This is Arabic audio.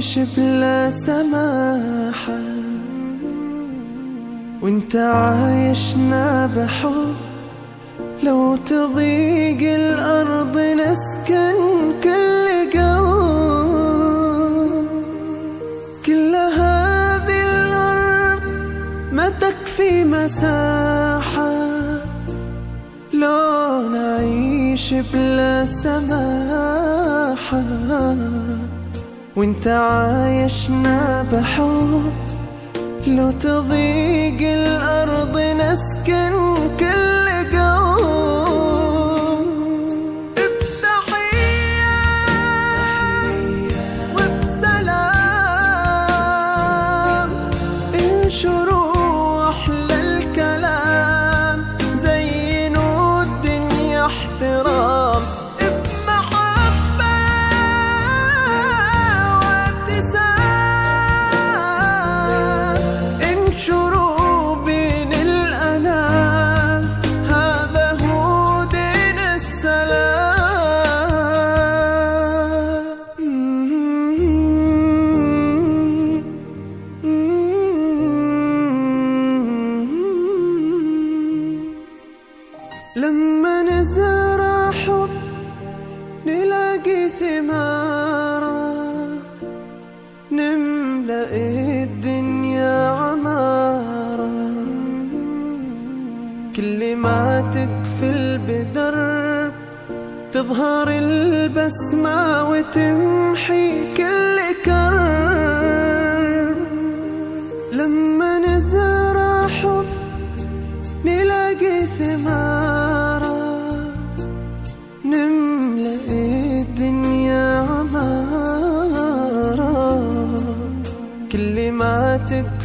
نعيش بلا سماحة، وانت عايشنا بحب. لو تضيق الأرض نسكن كل قلب. كل هذه الأرض ما تكفي مساحة لو نعيش بلا سماحة، وانت عايشنا بحب. لو تضيق الأرض نسكن كل قوم بتحية وبسلام، انشروا أحلى الكلام، زينوا الدنيا احترام، بمحبة وابتسام. انشروا بين الأنام، هذا هو دين السلام. لما نزرع حب نلاقي ثماره، نملأ الدنيا عمارة. كل ما تقفل بدرب تظهر البسمة وتمحي كل كرب. لما نزرع حب نلاقي ثماره، نملأ الدنيا عمارة. كل ما تقفل